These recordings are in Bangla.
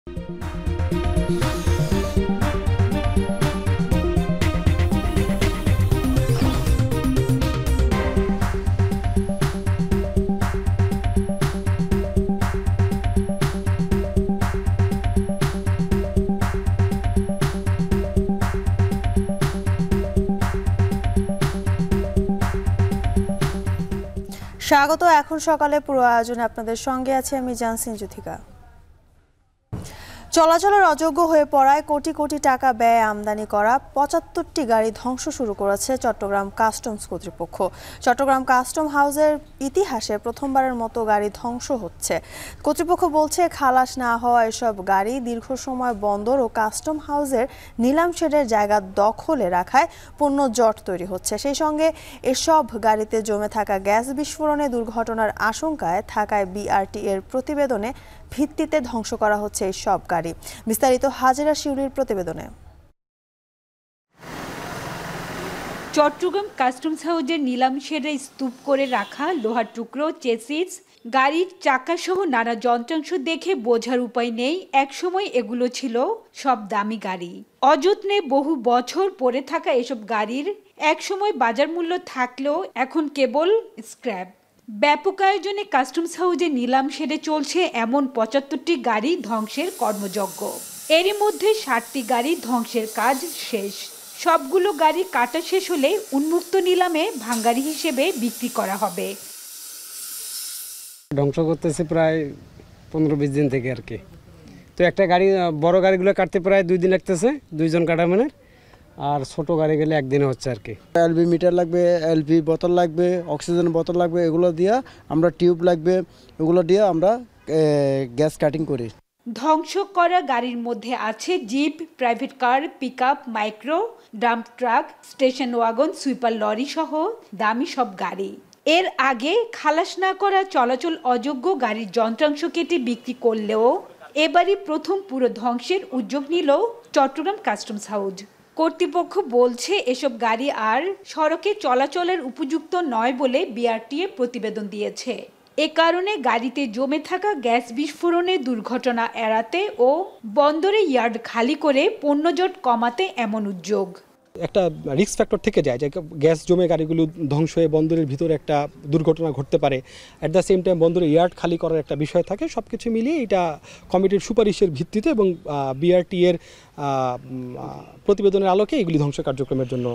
স্বাগত। এখন সকালে পুরো আয়োজনে আপনাদের সঙ্গে আছে আমি জানসিন জুথিকা। চলাচলের অযোগ্য হয়ে পড়ায় কোটি কোটি টাকা ব্যয়ে আমদানি করা ৭৫টি গাড়ি ধ্বংস শুরু করেছে চট্টগ্রাম কাস্টমস কর্তৃপক্ষ। চট্টগ্রাম কাস্টম হাউসের ইতিহাসে প্রথমবারের মতো গাড়ি ধ্বংস হচ্ছে। কর্তৃপক্ষ বলছে, খালাস না হওয়া এসব গাড়ি দীর্ঘ সময় বন্দর ও কাস্টম হাউসের নিলাম শেডের জায়গা দখলে রাখায় পণ্য জট তৈরি হচ্ছে। সেই সঙ্গে এসব গাড়িতে জমে থাকা গ্যাস বিস্ফোরণে দুর্ঘটনার আশঙ্কায় থাকায় বিআরটি এর প্রতিবেদনে ভিত্তিতে ধ্বংস করা হচ্ছে এই সব গাড়ি। বিস্তারিত হাজেরা শিউলির প্রতিবেদনে। চট্টগ্রাম কাস্টমস হাউসের নিলাম শেডে স্তূপ করে রাখা লোহার টুকরো, চেসিস, গাড়ির চাকাসহ নানা যন্ত্রাংশ দেখে বোঝার উপায় নেই একসময় এগুলো ছিল সব দামি গাড়ি। অযত্নে বহু বছর পড়ে থাকা এসব গাড়ির একসময় বাজার মূল্য থাকলেও এখন কেবল স্ক্র্যাপ। ব্যাপক আয়োজনে কাস্টমস হাউসে নিলাম শেডে চলছে এমন ৭৫টি গাড়ি ধ্বংসের কর্মযজ্ঞ। এরই মধ্যে ৬০টি গাড়ি ধ্বংসের কাজ শেষ। সবগুলো গাড়ি কাটা শেষ হলে উন্মুক্ত নিলামে ভাঙ্গারি হিসেবে বিক্রি করা হবে। ধ্বংস করতেছে প্রায় ১৫-২০ দিন থেকে আর কি। তো একটা গাড়ি, বড় গাড়িগুলো কাটতে প্রায় 2 দিন লাগতেছে, 2 জন কাটামানের, আর ছোট গাড়ি গেলে একদিনে হচ্ছে আর কি। এলপি মিটার লাগবে, এলপি বোতল লাগবে, অক্সিজেন বোতল লাগবে, এগুলো দিয়ে আমরা টিউব লাগবে, এগুলো দিয়ে আমরা গ্যাস কাটিং করি। ধ্বংস করা গাড়ির মধ্যে আছে jeep, private car, pickup, micro, dump truck, station wagon, sweeper lorry সহ দামি সব গাড়ি। এর আগে খালাস না করা চলাচল অযোগ্য গাড়ির যন্ত্রাংশ কেটে বিক্রি করলেও এবারই প্রথম পুরো ধ্বংসের উদ্যোগ নিল চট্টগ্রাম কাস্টমস হাউস। কর্তৃপক্ষ বলছে, এসব গাড়ি আর সড়কে চলাচলের উপযুক্ত নয় বলে বিআরটিএ প্রতিবেদন দিয়েছে। এ কারণে গাড়িতে জমে থাকা গ্যাস বিস্ফোরণের দুর্ঘটনা এড়াতে ও বন্দরে ইয়ার্ড খালি করে পণ্যজট কমাতে এমন উদ্যোগ। একটা রিস্ক ফ্যাক্টর থেকে যায় যে গ্যাস জমে গাড়িগুলো ধ্বংস হয়ে বন্দরের ভিতরে একটা দুর্ঘটনা ঘটতে পারে। অ্যাট দ্য সেম টাইম বন্দরে ইয়ার্ড খালি করার একটা বিষয় থাকে। সব কিছু মিলিয়ে এটা কমিটির সুপারিশের ভিত্তিতে এবং বিআরটি এর প্রতিবেদনের আলোকে এগুলি ধ্বংস কার্যক্রমের জন্য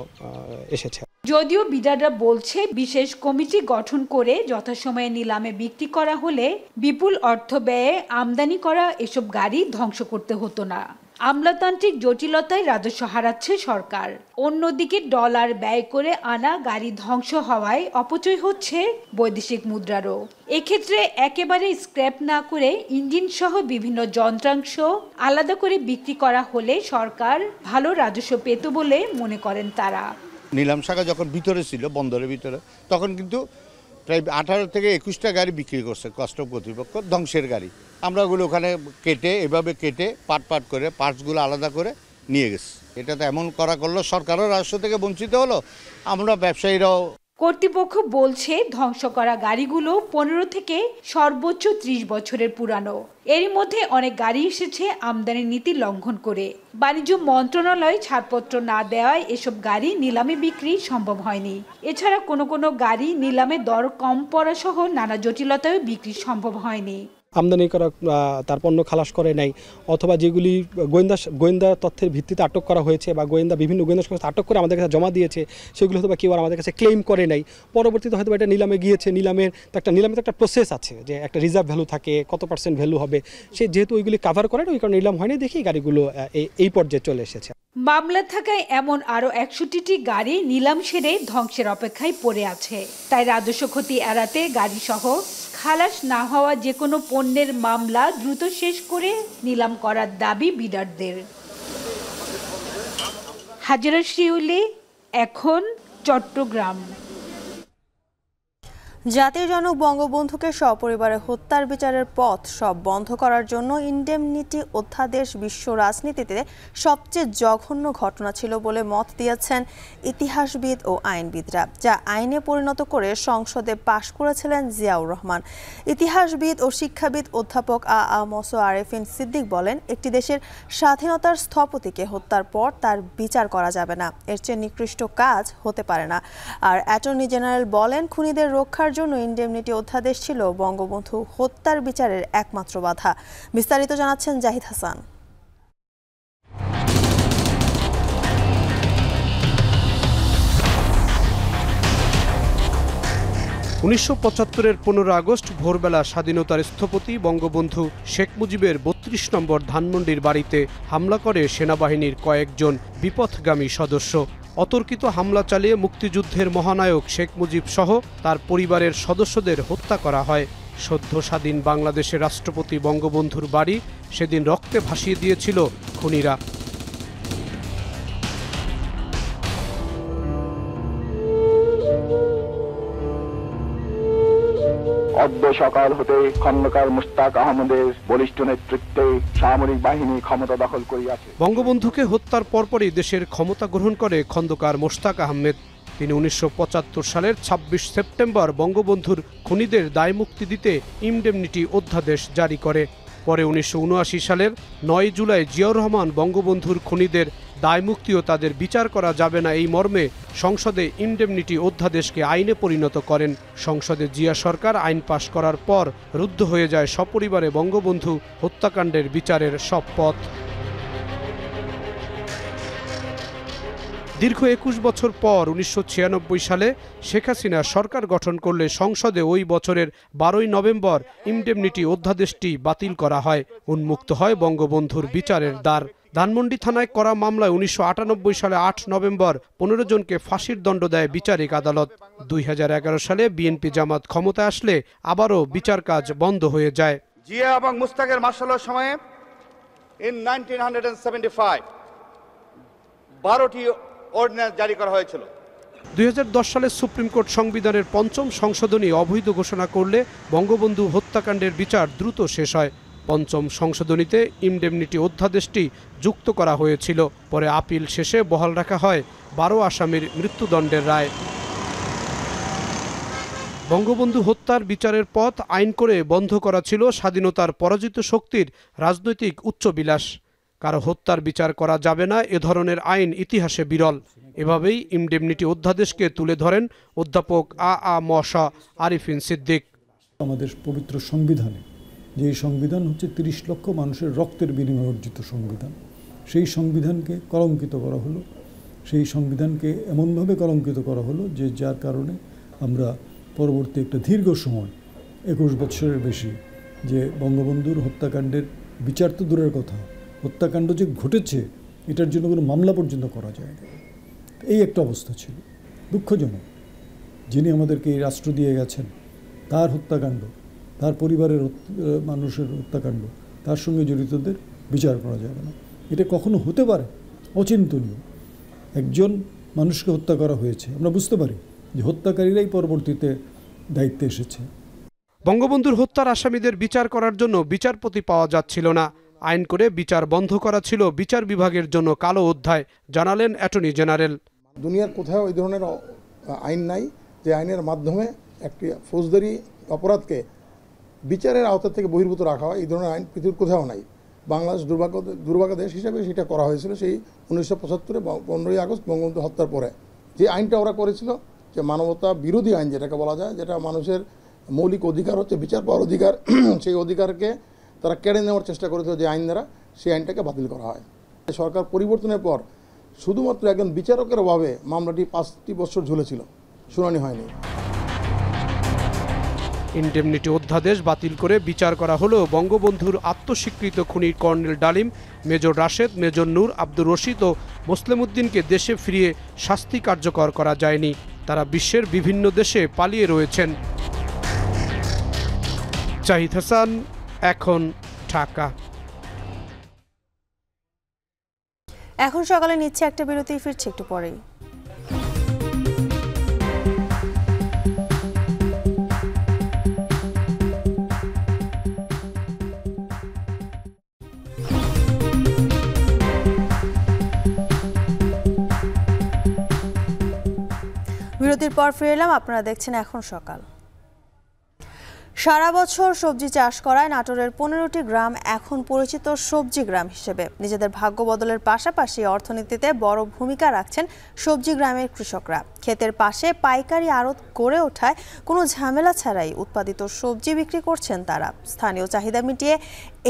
এসেছে। যদিও বিডাররা বলছে, বিশেষ কমিটি গঠন করে যথাসময়ে নিলামে বিক্রি করা হলে বিপুল অর্থ ব্যয়ে আমদানি করা এসব গাড়ি ধ্বংস করতে হতো না। আমলাতান্ত্রিক জটিলতায় রাজস্ব হারাচ্ছে সরকার। অন্যদিকে ডলার ব্যয় করে আনা গাড়ি ধ্বংস হওয়ায় অপচয় হচ্ছে বৈদেশিক মুদ্রারও। এক্ষেত্রে একেবারে স্ক্র্যাপ না করে ইঞ্জিন সহ বিভিন্ন যন্ত্রাংশ আলাদা করে বিক্রি করা হলে সরকার ভালো রাজস্ব পেত বলে মনে করেন তারা। নিলাম শাখা যখন ভিতরে ছিল, বন্দরের ভিতরে, তখন কিন্তু প্রায় 18 থেকে 21টা গাড়ি বিক্রি করছে কাস্টম কর্তৃপক্ষ, ধ্বংসের গাড়ি। আমরা ওগুলো ওখানে কেটে, এভাবে কেটে পার্ট করে পার্টসগুলো আলাদা করে নিয়ে গেছি। এটা তো এমন করলো সরকারও রাজস্ব থেকে বঞ্চিত হলো, আমরা ব্যবসায়ীরাও। কর্তৃপক্ষ বলছে, ধ্বংস করা গাড়িগুলো 15 থেকে সর্বোচ্চ 30 বছরের পুরানো। এরই মধ্যে অনেক গাড়ি এসেছে আমদানি নীতি লঙ্ঘন করে। বাণিজ্য মন্ত্রণালয় ছাড়পত্র না দেওয়ায় এসব গাড়ি নিলামে বিক্রি সম্ভব হয়নি। এছাড়া কোনো গাড়ি নিলামে দর কম পড়া সহ নানা জটিলতায় বিক্রি সম্ভব হয়নি। আমদানি করা তার পণ্য খালাস করে নাই, অথবা যেগুলি গোয়েন্দা তথ্যের ভিত্তিতে আটক করা হয়েছে বা বিভিন্ন গোয়েন্দা সংস্থা আটক করে আমাদের কাছে জমা দিয়েছে, সেগুলো হয়তো বা কেউ আর আমাদের কাছে ক্লেম করে নাই। পরবর্তীতে হয়তো এটা নিলামে গিয়েছে, নিলামে তো একটা প্রসেস আছে যে একটা রিজার্ভ ভ্যালু থাকে, কত % ভ্যালু হবে, সে যেহেতু ওইগুলি কাভার করে ওই কারণে নিলাম হয়নি, দেখি গাড়িগুলো এই পর্যায়ে চলে এসেছে। মামলা থাকায় এমন আরও 61টি গাড়ি নিলাম সেরে ধ্বংসের অপেক্ষায় পড়ে আছে। তাই রাজস্ব ক্ষতি এড়াতে গাড়ি সহ খালাস না হওয়া যে কোনো পণ্যের মামলা দ্রুত শেষ করে নিলাম করার দাবি বিডারদের। হাজেরা শিউলি, এখন চট্টগ্রাম। জাতির জনক বঙ্গবন্ধুকে সপরিবারে হত্যার বিচারের পথ সব বন্ধ করার জন্য ইনডেমনিটি অধ্যাদেশ বিশ্ব রাজনীতিতে সবচেয়ে জঘন্য ঘটনা ছিল বলে মত দিয়েছেন ইতিহাসবিদ ও আইনবিদরা, যা আইনে পরিণত করে সংসদে পাশ করেছিলেন জিয়াউর রহমান। ইতিহাসবিদ ও শিক্ষাবিদ অধ্যাপক আরিফিন সিদ্দিক বলেন, একটি দেশের স্বাধীনতার স্থপতিকে হত্যার পর তার বিচার করা যাবে না, এর চেয়ে নিকৃষ্ট কাজ হতে পারে না। আর অ্যাটর্নি জেনারেল বলেন, খুনিদের রক্ষার জন্য ইনডেমনিটি অধ্যাদেশ ছিল বঙ্গবন্ধু হত্যার বিচারের একমাত্র বাধা। বিস্তারিত জানাচ্ছেন জাহিদ হাসান। 1975-এর 15 আগস্ট ভোরবেলা স্বাধীনতার স্থপতি বঙ্গবন্ধু শেখ মুজিবের 32 নম্বর ধানমন্ডির বাড়িতে হামলা করে সেনাবাহিনীর কয়েকজন বিপথগামী সদস্য। অতর্কিত হামলা চালিয়ে মুক্তিযুদ্ধের মহানায়ক শেখ মুজিব সহ তার পরিবারের সদস্যদের হত্যা করা হয়। সদ্য স্বাধীন বাংলাদেশের রাষ্ট্রপতি বঙ্গবন্ধুর বাড়ি সেদিন রক্তে ভাসিয়ে দিয়েছিল খুনিরা। অদ্য সকাল হতে খন্দকার মুশতাক আহমদের বলিষ্ঠ নেতৃত্বে সামরিক বাহিনী ক্ষমতা দখল করিয়াছে। বঙ্গবন্ধুকে হত্যার পরপরই দেশের ক্ষমতা গ্রহণ করে খন্দকার মোশতাক আহমেদ। তিনি 1975 সালের 26 সেপ্টেম্বর বঙ্গবন্ধুর খুনিদের দায়মুক্তি দিতে ইনডেমনিটি অধ্যাদেশ জারি করে। পরে 1979 সালের 9 জুলাই জিয়াউর রহমান বঙ্গবন্ধুর খুনিদের দায়মুক্তি ও তাদের বিচার করা যাবে না এই মর্মে সংসদে ইনডেমনিটি অধ্যাদেশকে আইনে পরিণত করেন। সংসদে জিয়া সরকার আইন পাশ করার পর রুদ্ধ হয়ে যায় সপরিবারে বঙ্গবন্ধু হত্যাকাণ্ডের বিচারের সব পথ। দীর্ঘ 21 বছর পর 1996 সালে শেখ হাসিনা সরকার গঠন করলে সংসদে ওই বছরের 12 নভেম্বর ইনডেমনিটি অধ্যাদেশটি বাতিল করা হয়। উন্মুক্ত হয় বঙ্গবন্ধুর বিচারের দ্বার। ধানমন্ডি থানায় করা মামলায় 1998 সালে 8 নভেম্বর 15 জনকে ফাঁসির দণ্ড দেয় বিচারিক আদালত। 2011 সালে বিএনপি জামাত ক্ষমতায় আসলে আবারও বিচার কাজ বন্ধ হয়ে যায়। জিয়া এবং মুশতাকের মার্শালের সময়ে ইন 1975 12টি অর্ডিন্যান্স জারি করা হয়েছিল। 2010 সালে সুপ্রিম কোর্ট সংবিধানের 5ম সংশোধনী অবৈধ ঘোষণা করলে বঙ্গবন্ধু হত্যাকাণ্ডের বিচার দ্রুত শেষ হয়। 5ম সংশোধনীতে ইনডেমনিটি অধ্যাদেশটি যুক্ত করা হয়েছিল। পরে আপিল শেষে বহাল রাখা হয় 12 আসামির মৃত্যুদণ্ডের রায়। বঙ্গবন্ধু হত্যার বিচারের পথ আইন করে বন্ধ করা ছিল স্বাধীনতার পরাজিত শক্তির রাজনৈতিক উচ্চবিলাস। কারো হত্যার বিচার করা যাবে না এ ধরনের আইন ইতিহাসে বিরল। এভাবেই ইনডেমনিটি অধ্যাদেশকে তুলে ধরেন অধ্যাপক আরিফিন সিদ্দিক। আমাদের পবিত্র সংবিধানে যে সংবিধান হচ্ছে 30 লক্ষ মানুষের রক্তের বিনিময়ে অর্জিত সংবিধান, সেই সংবিধানকে কলঙ্কিত করা হলো। সেই সংবিধানকে এমনভাবে কলঙ্কিত করা হলো যে যার কারণে আমরা পরবর্তী একটা দীর্ঘ সময় 21 বছরের বেশি যে বঙ্গবন্ধুর হত্যাকাণ্ডের বিচার তো দূরের কথা, হত্যাকাণ্ড যে ঘটেছে এটার জন্য কোনো মামলা পর্যন্ত করা যায় না। এই একটা অবস্থা ছিল দুঃখজনক। যিনি আমাদেরকে এই রাষ্ট্র দিয়ে গেছেন তার হত্যাকাণ্ড, তার পরিবারের মানুষের হত্যাকাণ্ড, তার সঙ্গে জড়িতদের বিচার করা যাবে না, এটা কখনো হতে পারে? অচিন্তনীয়। একজন মানুষকে হত্যা করা হয়েছে, আমরা বুঝতে পারি যে হত্যাকারীরাই পরবর্তীতে দায়িত্বে এসেছে। বঙ্গবন্ধুর হত্যার আসামিদের বিচার করার জন্য বিচারপতি পাওয়া যাচ্ছিল না। আইন করে বিচার বন্ধ করা ছিল বিচার বিভাগের জন্য কালো অধ্যায়, জানালেন অ্যাটর্নি জেনারেল। দুনিয়ার কোথাও এই ধরনের আইন নাই যে আইনের মাধ্যমে একটি ফৌজদারি অপরাধকে বিচারের আওতা থেকে বহির্ভূত রাখা হয়। এই ধরনের আইন পৃথিবীর কোথাও নাই। বাংলাদেশ দুর্ভাগ্য দেশ হিসাবে সেটা করা হয়েছিল সেই 1975 15ই আগস্ট বঙ্গবন্ধু হত্যার পরে। যে আইনটা ওরা করেছিল যে মানবতা বিরোধী আইন যেটাকে বলা যায়, যেটা মানুষের মৌলিক অধিকার হচ্ছে বিচার পাওয়ার অধিকার, সেই অধিকারকে তারা কেড়ে নেওয়ার চেষ্টা করেছিল যে আইন দ্বারা, সেই আইনটাকে বাতিল করা হয়। সরকার পরিবর্তনের পর শুধুমাত্র একজন বিচারকের অভাবে মামলাটি 5টি বছর ঝুলেছিল, শুনানি হয়নি। ইনডেমনিটি অধ্যাদেশ বাতিল করে বিচার করা হলো বঙ্গবন্ধুর আত্মস্বীকৃত খুনি কর্নেল ডালিম, মেজর রাশেদ, মেজর নূর, আব্দুর রশিদ ও মোসলেম উদ্দিনকে দেশে ফিরিয়ে শাস্তি কার্যকর করা যায়নি। তারা বিশ্বের বিভিন্ন দেশে পালিয়ে রয়েছেন। জাহিদ হাসান, এখন ঢাকা। এখন সকালে নিচ্ছে একটা বিরতি, ফিরছে একটু পরেই। বিরতির পর ফিরে এলাম, আপনারা দেখছেন এখন সকাল। সারা বছর সবজি চাষ করায় নাটোরের 15টি গ্রাম এখন পরিচিত সবজি গ্রাম হিসেবে। নিজেদের ভাগ্য বদলের পাশাপাশি অর্থনীতিতে বড় ভূমিকা রাখছেন সবজি গ্রামের কৃষকরা। ক্ষেতের পাশে পাইকারি আড়ত গড়ে ওঠায় কোনো ঝামেলা ছাড়াই উৎপাদিত সবজি বিক্রি করছেন তারা। স্থানীয় চাহিদা মিটিয়ে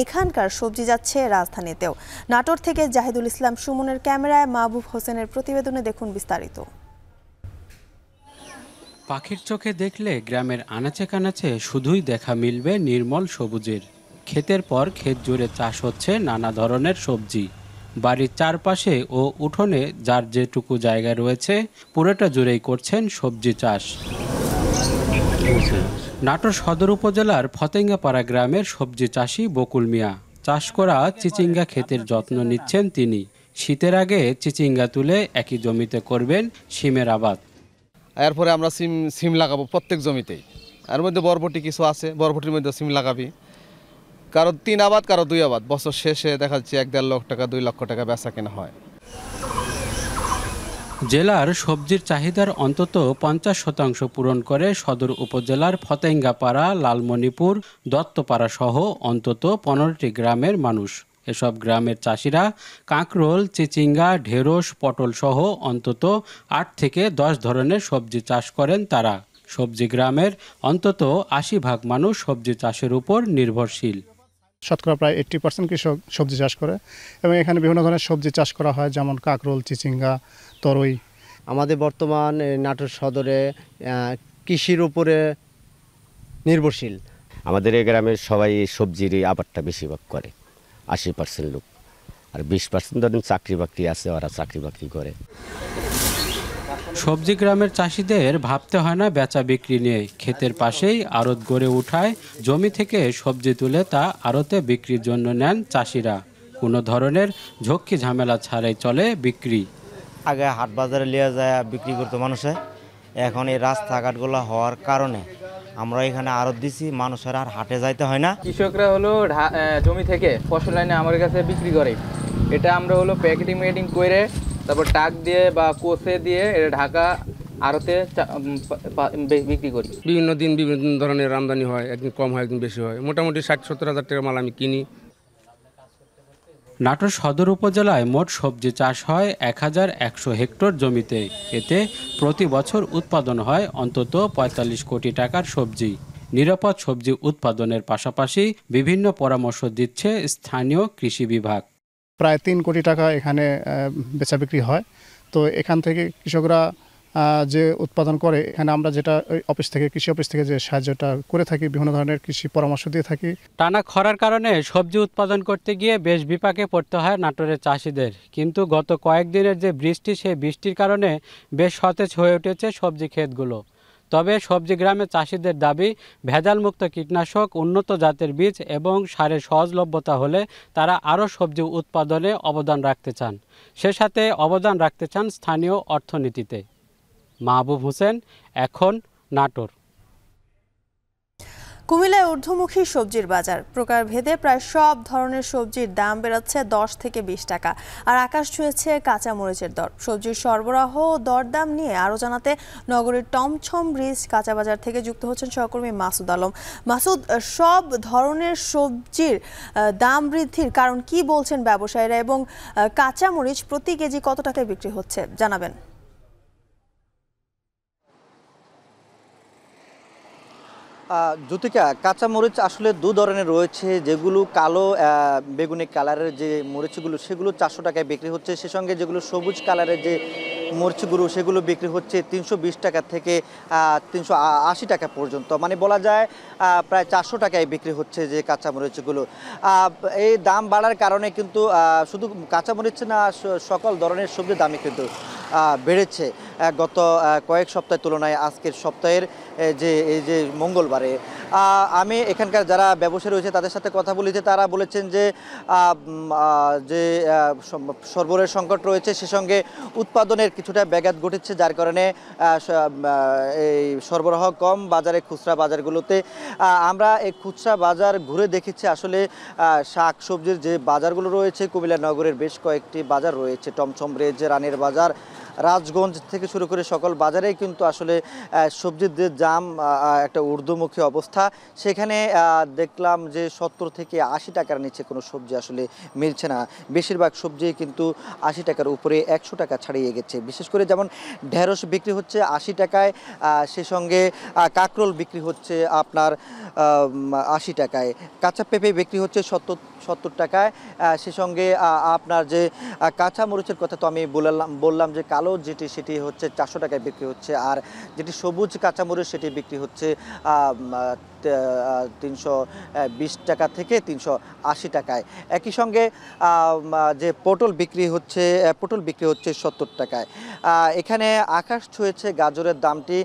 এখানকার সবজি যাচ্ছে রাজধানীতেও। নাটোর থেকে জাহিদুল ইসলাম সুমনের ক্যামেরায় মাহবুব হোসেনের প্রতিবেদনে দেখুন বিস্তারিত। পাখির চোখে দেখলে গ্রামের আনাচে কানাচে শুধুই দেখা মিলবে নির্মল সবুজের। ক্ষেতের পর ক্ষেত জুড়ে চাষ হচ্ছে নানা ধরনের সবজি। বাড়ির চারপাশে ও উঠোনে যার যেটুকু জায়গা রয়েছে পুরোটা জুড়েই করছেন সবজি চাষ। নাটোর সদর উপজেলার ফতেঙ্গাপাড়া গ্রামের সবজি চাষি বকুল মিয়া। চাষ করা চিচিঙ্গা ক্ষেতের যত্ন নিচ্ছেন তিনি। শীতের আগে চিচিঙ্গা তুলে একই জমিতে করবেন শিমের আবাদ। এরপরে আমরা সিম লাগাবো প্রত্যেক জমিতেই। এর মধ্যে বরবটি কিছু আছে, বরবটির মধ্যে সিম লাগাবি। কারো 3 আবাদ, কারো 2 আবাদ। বছর শেষে দেখা যাচ্ছে 1-1.5 লক্ষ টাকা, 2 লক্ষ টাকা বেচা কেনা হয়। জেলার সবজির চাহিদার অন্তত 50% পূরণ করে সদর উপজেলার ফতেঙ্গাপাড়া, লালমণিপুর, দত্তপাড়া সহ অন্তত 15টি গ্রামের মানুষ। এসব গ্রামের চাষিরা কাঁকরোল, চিচিঙ্গা, ঢেঁড়স, পটল সহ অন্তত 8 থেকে 10 ধরনের সবজি চাষ করেন তারা। সবজি গ্রামের অন্তত 80% মানুষ সবজি চাষের উপর নির্ভরশীল। শতকরা প্রায় 80% কৃষক সবজি চাষ করে এবং এখানে বিভিন্ন ধরনের সবজি চাষ করা হয়, যেমন কাঁকরোল, চিচিঙ্গা, তরই। আমাদের বর্তমান নাটোর সদরে কৃষির উপরে নির্ভরশীল। আমাদের এই গ্রামের সবাই সবজির আবাদটা বেশিরভাগ করে, 80% লোক। আর 20% ধরেন চাকরি বাকরি আছে, ওরা চাকরি বাকরি করে। সবজি গ্রামের চাষিদের ভাবতে হয় না বেচা বিক্রি নিয়ে। ক্ষেতের পাশেই আড়ত গড়ে উঠায় জমি থেকে সবজি তুলে তা আড়তে বিক্রির জন্য নেন চাষিরা। কোনো ধরনের ঝক্কি ঝামেলা ছাড়াই চলে বিক্রি। আগে হাট বাজারে লিয়ে যায় বিক্রি করতো মানুষে, এখন এই রাস্তাঘাটগুলো হওয়ার কারণে আমরা এখানে আড়ত দিছি, মানুষের আর হাটে যাইতে হয় না। কৃষকরা হলো জমি থেকে ফসল এনে আমার কাছে বিক্রি করে। এটা আমরা হলো প্যাকেটিং করে তারপর টাক দিয়ে বা কোষে দিয়ে এটা ঢাকা আড়তে বিক্রি করি। বিভিন্ন দিন বিভিন্ন ধরনের আমদানি হয়, একদিন কম হয়, একদিন বেশি হয়। মোটামুটি 60-70 হাজার টাকার মাল আমি কিনি। নাটোর সদর উপজেলায় মোট সবজি চাষ হয় 1100 হেক্টর জমিতে। এতে প্রতি বছর উৎপাদন হয় অন্তত 45 কোটি টাকার সবজি। নিরাপদ সবজি উৎপাদনের পাশাপাশি বিভিন্ন পরামর্শ দিচ্ছে স্থানীয় কৃষি বিভাগ। প্রায় 3 কোটি টাকা এখানে বেচা বিক্রি হয়। তো এখান থেকে কৃষকরা যে উৎপাদন করে, এখানে আমরা যেটা অফিস থেকে, কৃষি অফিস থেকে যে সাহায্যটা করে থাকি, বিভিন্ন ধরনের কৃষি পরামর্শ দিয়ে থাকি। টানা খরার কারণে সবজি উৎপাদন করতে গিয়ে বেশ বিপাকে পড়তে হয় নাটোরের চাষিদের। কিন্তু গত কয়েকদিনের যে বৃষ্টি, সেই বৃষ্টির কারণে বেশ সতেজ হয়ে উঠেছে সবজি ক্ষেতগুলো। তবে সবজি গ্রামের চাষিদের দাবি, ভেজালমুক্ত কীটনাশক, উন্নত জাতের বীজ এবং সারের সহজলভ্যতা হলে তারা আরও সবজি উৎপাদনে অবদান রাখতে চান। সে সাথে অবদান রাখতে চান স্থানীয় অর্থনীতিতে। মাহবুব হোসেন, এখন, নাটোর। কুমিল্লায় ঊর্ধ্বমুখী সবজির বাজার। প্রকারভেদে প্রায় সব ধরনের সবজির দাম বেড়েছে 10 থেকে 20 টাকা। আর আকাশ ছুঁয়েছে কাঁচা মরিচের দর। সবজির সরবরাহ ও দরদাম নিয়ে আরও জানাতে নগরীর টমছম ব্রিজ কাঁচা বাজার থেকে যুক্ত হচ্ছেন সহকর্মী মাসুদ আলম। মাসুদ, সব ধরনের সবজির দাম বৃদ্ধির কারণ কি বলছেন ব্যবসায়ীরা, এবং কাঁচা মরিচ প্রতি কেজি কত টাকায় বিক্রি হচ্ছে জানাবেন। জ্যোতিকা, কাঁচামরিচ আসলে দু ধরনের রয়েছে। যেগুলো কালো বেগুনি কালারের যে মরিচগুলো, সেগুলো 400 টাকায় বিক্রি হচ্ছে। সে সঙ্গে যেগুলো সবুজ কালারের যে মরিচগুলো, সেগুলো বিক্রি হচ্ছে 320 টাকা থেকে 380 টাকা পর্যন্ত। মানে বলা যায় প্রায় 400 টাকায় বিক্রি হচ্ছে যে কাঁচামরিচগুলো। এই দাম বাড়ার কারণে কিন্তু শুধু কাঁচামরিচ না, সকল ধরনের সবজির দামই কিন্তু বেড়েছে গত কয়েক সপ্তাহের তুলনায়। আজকের সপ্তাহের এই যে মঙ্গলবারে আমি এখানকার যারা ব্যবসায়ী রয়েছে তাদের সাথে কথা বলেছি। তারা বলেছেন যে সরবরাহের সংকট রয়েছে, সে সঙ্গে উৎপাদনের কিছুটা ব্যাঘাত ঘটেছে, যার কারণে এই সরবরাহ কম বাজারে, খুচরা বাজারগুলোতে। আমরা এই খুচরা বাজার ঘুরে দেখেছি। আসলে শাক সবজির যে বাজারগুলো রয়েছে, কুমিল্লা নগরের বেশ কয়েকটি বাজার রয়েছে, টমছম ব্রিজ, রানীর বাজার, রাজগঞ্জ থেকে শুরু করে সকল বাজারেই কিন্তু আসলে সবজির যে দাম একটা ঊর্ধ্বমুখী অবস্থা। সেখানে দেখলাম যে 70 থেকে 80 টাকার নিচে কোনো সবজি আসলে মিলছে না। বেশিরভাগ সবজি কিন্তু 80 টাকার উপরে 100 টাকা ছাড়িয়ে গেছে। বিশেষ করে যেমন ঢেঁড়স বিক্রি হচ্ছে 80 টাকায়, সে সঙ্গে কাঁকরোল বিক্রি হচ্ছে আপনার 80 টাকায়, কাঁচা পেঁপে বিক্রি হচ্ছে 70 টাকায়, সে সঙ্গে আপনার যে কাঁচা মরিচের কথা তো আমি বললাম যে কালো যেটি সেটি হচ্ছে 400 টাকায় বিক্রি হচ্ছে, আর যেটি সবুজ কাঁচামরিচ সেটি বিক্রি হচ্ছে 320 টাকা থেকে 380 টাকায়। একই সঙ্গে যে পটল বিক্রি হচ্ছে 70 টাকায়। এখানে আকাশ ছুঁয়েছে গাজরের দামটি,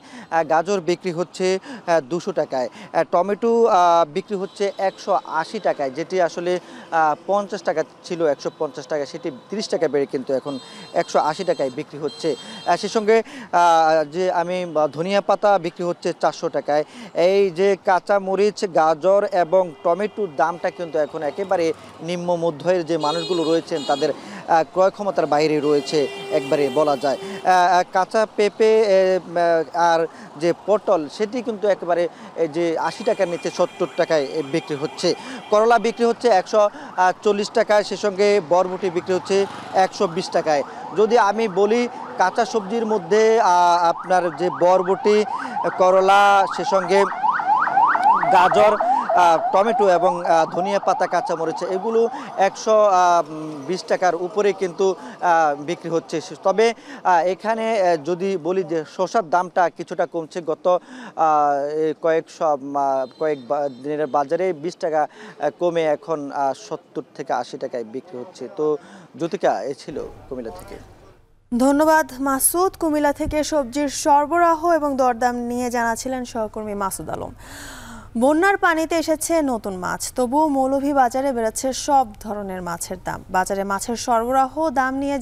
গাজর বিক্রি হচ্ছে 200 টাকায়, টমেটো বিক্রি হচ্ছে 180 টাকায়, যেটি আসলে 50 টাকা ছিল 150 টাকা, সেটি 30 টাকা বেড়ে কিন্তু এখন 180 টাকায় বিক্রি হচ্ছে। সে সঙ্গে যে আমি ধনিয়া পাতা বিক্রি হচ্ছে 400 টাকায়। এই যে কাঁচা মরিচ, গাজর এবং টমেটোর দামটা কিন্তু এখন একেবারে নিম্ন মধ্যের যে মানুষগুলো রয়েছেন তাদের ক্রয় ক্ষমতার বাইরে রয়েছে একবারে বলা যায়। কাঁচা পেঁপে আর যে পটল সেটি কিন্তু একেবারে যে 80 টাকার নিচে 70 টাকায় বিক্রি হচ্ছে। করলা বিক্রি হচ্ছে 140 টাকায়, সে সঙ্গে বরবটি বিক্রি হচ্ছে 120 টাকায়। যদি আমি বলি কাঁচা সবজির মধ্যে আপনার যে বরবটি, করলা, সে সঙ্গে গাজর, টমেটো এবং ধনিয়া পাতা, কাঁচামরিচ এগুলো 120 টাকার উপরে কিন্তু বিক্রি হচ্ছে। তবে এখানে যদি বলি যে শসার দামটা কিছুটা কমছে, গত কয়েক দিনের বাজারে 20 টাকা কমে এখন 70 থেকে 80 টাকায় বিক্রি হচ্ছে। তো জ্যোতিকা, এ ছিল কুমিল্লা থেকে। ধন্যবাদ মাসুদ। কুমিল্লা থেকে সবজির সরবরাহ এবং দরদাম নিয়ে জানাছিলেন সহকর্মী মাসুদ আলম। বন্যার পানিতে এসেছে নতুন মাছ, তবুও মৌলভীবাজারে বেড়েছে সব ধরনের মাছের দাম। বাজারে মাছের সরবরাহ দাম নিয়ে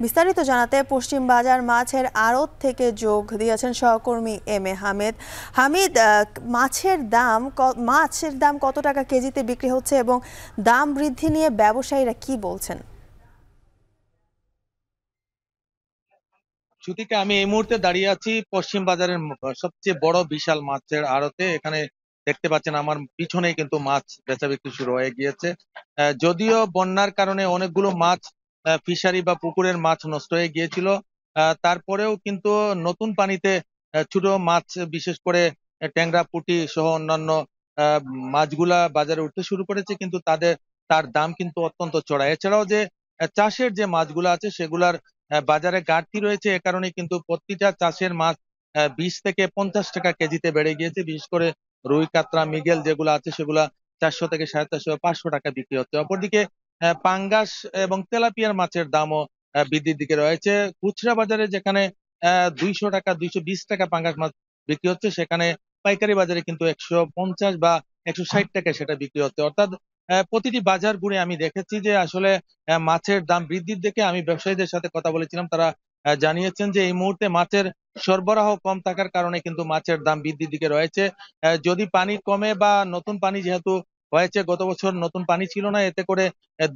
বিস্তারিত জানাতে পশ্চিম বাজার মাছের আড়ত থেকে যোগ দিয়েছেন সহকর্মী এম এ হামিদ। হামিদ, মাছের দাম কত টাকা কেজিতে বিক্রি হচ্ছে এবং দাম বৃদ্ধি নিয়ে ব্যবসায়ীরা কি বলছেন? জ্যোতিকা, আমি এই মুহূর্তে দাঁড়িয়ে আছি পশ্চিম বাজারের সবচেয়ে বড় বিশাল মাছের আড়তে। এখানে দেখতে পাচ্ছেন আমার পিছনে কিন্তু মাছ বেচা বিক্রি শুরু হয়ে গিয়েছে। যদিও বন্যার কারণে অনেকগুলো মাছ ফিশারি বা পুকুরের মাছ নষ্ট হয়ে গিয়েছিল, তারপরেও কিন্তু নতুন পানিতে ছোট মাছ, বিশেষ করে ট্যাংরা, পুঁটি সহ অন্যান্য মাছগুলা বাজারে উঠতে শুরু করেছে, কিন্তু তার দাম কিন্তু অত্যন্ত চড়া। এছাড়াও যে চাষের যে মাছগুলো আছে সেগুলার বাজারে ঘাটতি রয়েছে, এ কারণে কিন্তু প্রতিটা চাষের মাছ 20 থেকে 50 টাকা কেজিতে বেড়ে গিয়েছে। বিশেষ করে রুই, কাতলা, মৃগেল যেগুলো আছে সেগুলা 400 থেকে 450, 500 টাকা বিক্রি হচ্ছে। অপরদিকে পাঙ্গাস এবং তেলাপিয়ার মাছের দামও বৃদ্ধির দিকে রয়েছে। খুচরা বাজারে যেখানে 200 টাকা, 220 টাকা পাঙ্গাস মাছ বিক্রি হচ্ছে, সেখানে পাইকারি বাজারে কিন্তু 150 বা 160 টাকায় সেটা বিক্রি হচ্ছে। অর্থাৎ প্রতিটি বাজার ঘুরে আমি দেখেছি যে আসলে মাছের দাম বৃদ্ধির দিকে। আমি ব্যবসায়ীদের সাথে কথা বলেছিলাম, তারা জানিয়েছেন যে এই মুহূর্তে মাছের সরবরাহ কম থাকার কারণে কিন্তু মাছের দাম বৃদ্ধির দিকে রয়েছে। যদি পানি কমে বা নতুন পানি যেহেতু হয়েছে, গত বছর নতুন পানি ছিল না, এতে করে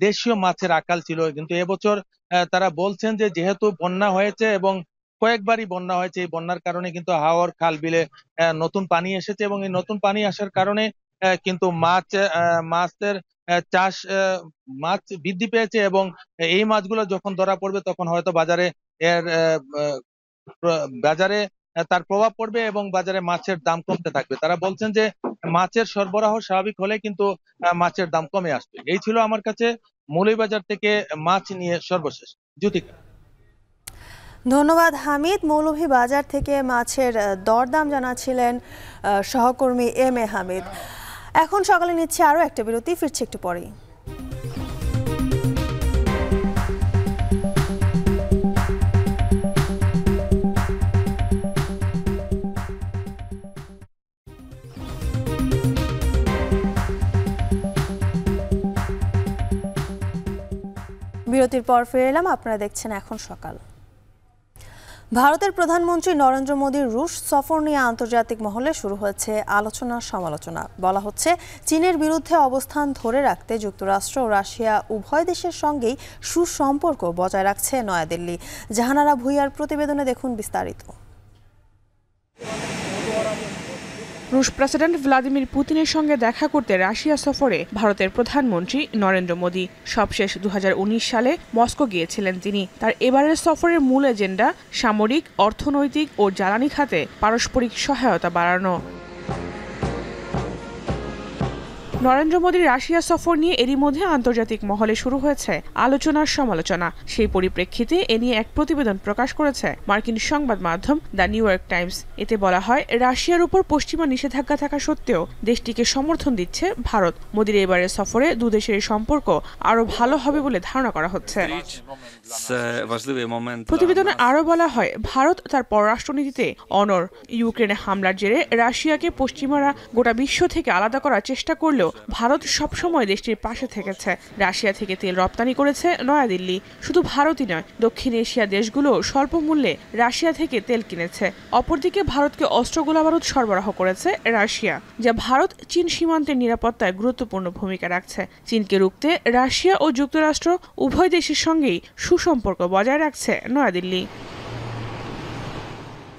দেশীয় মাছের আকাল ছিল, কিন্তু এবছর তারা বলছেন যে যেহেতু বন্যা হয়েছে এবং কয়েকবারই বন্যা হয়েছে, এই বন্যার কারণে কিন্তু হাওর, খাল, বিলে নতুন পানি এসেছে এবং এই নতুন পানি আসার কারণে কিন্তু মাছের চাষ, মাছ বৃদ্ধি পেয়েছে এবং এই মাছগুলো যখন ধরা পড়বে তখন হয়তো বাজারে তার প্রভাব পড়বে এবং বাজারে মাছের দাম কমতে থাকবে। তারা বলছেন যে মাছের সরবরাহ স্বাভাবিক হলে কিন্তু মাছের দাম কমে আসবে। এই ছিল আমার কাছে মৌলভীবাজার থেকে মাছ নিয়ে সর্বশেষ। জ্যোতিকা। ধন্যবাদ হামিদ। মৌলভীবাজার থেকে মাছের দরদাম জানাচ্ছিলেন সহকর্মী এম এ হামিদ। এখন সকালে নিচ্ছে আরো একটা বিরতি, ফিরছে একটু পরেই। বিরতির পর ফিরে এলাম, আপনারা দেখছেন এখন সকাল। ভারতের প্রধানমন্ত্রী নরেন্দ্র মোদীর রুশ সফর নিয়ে আন্তর্জাতিক মহলে শুরু হয়েছে আলোচনা সমালোচনা। বলা হচ্ছে, চীনের বিরুদ্ধে অবস্থান ধরে রাখতে যুক্তরাষ্ট্র ও রাশিয়া উভয় দেশের সঙ্গেই সুসম্পর্ক বজায় রাখছে নয়াদিল্লি। জাহানারা ভুঁইয়ার প্রতিবেদনে দেখুন বিস্তারিত। রুশ প্রেসিডেন্ট ভ্লাদিমির পুতিনের সঙ্গে দেখা করতে রাশিয়া সফরে ভারতের প্রধানমন্ত্রী নরেন্দ্র মোদী সবশেষ 2019 সালে মস্কো গিয়েছিলেন তিনি। তার এবারের সফরের মূল এজেন্ডা সামরিক, অর্থনৈতিক ও জ্বালানি খাতে পারস্পরিক সহায়তা বাড়ানো। নরেন্দ্র মোদীর রাশিয়া সফর নিয়ে এরই মধ্যে আন্তর্জাতিক মহলে শুরু হয়েছে আলোচনার সমালোচনা। সেই পরিপ্রেক্ষিতে এ নিয়ে এক প্রতিবেদন প্রকাশ করেছে মার্কিন সংবাদ মাধ্যম দ্য নিউ ইয়র্ক টাইমস। এতে বলা হয়, রাশিয়ার উপর পশ্চিমা নিষেধাজ্ঞা থাকা সত্ত্বেও দেশটিকে সমর্থন দিচ্ছে ভারত। মোদীর এবারের সফরে দুদেশের সম্পর্ক আরও ভালো হবে বলে ধারণা করা হচ্ছে। প্রতিবেদনে আরও বলা হয়, ভারত তার পররাষ্ট্রনীতিতে অনড়। ইউক্রেনে হামলার জেরে রাশিয়াকে পশ্চিমারা গোটা বিশ্ব থেকে আলাদা করার চেষ্টা করলেও ভারত সবসময় দেশটির পাশে থেকেছে। রাশিয়া থেকে তেল রপ্তানি করেছে নয়াদিল্লি। শুধু ভারতই নয়, দক্ষিণ এশিয়া দেশগুলো স্বল্প মূল্যে রাশিয়া থেকে তেল কিনেছে। অপরদিকে ভারতকে অস্ত্র গোলাবারুদ সরবরাহ করেছে রাশিয়া, যা ভারত চীন সীমান্তের নিরাপত্তায় গুরুত্বপূর্ণ ভূমিকা রাখছে। চীনকে রুখতে রাশিয়া ও যুক্তরাষ্ট্র উভয় দেশের সঙ্গেই সুসম্পর্ক বজায় রাখছে নয়াদিল্লি।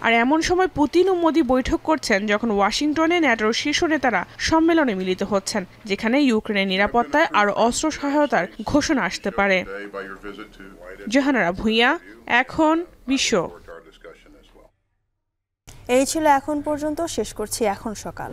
আর এমন সময় পুতিন ও মোদি বৈঠক করছেন যখন ওয়াশিংটনে ন্যাটোর শীর্ষ নেতারা সম্মেলনে মিলিত হচ্ছেন, যেখানে ইউক্রেনের নিরাপত্তায় আরও অস্ত্র সহায়তার ঘোষণা আসতে পারে। জাহানারা ভুঁইয়া, এখন বিশ্ব। এই ছিল এখন পর্যন্ত, শেষ করছি এখন সকাল।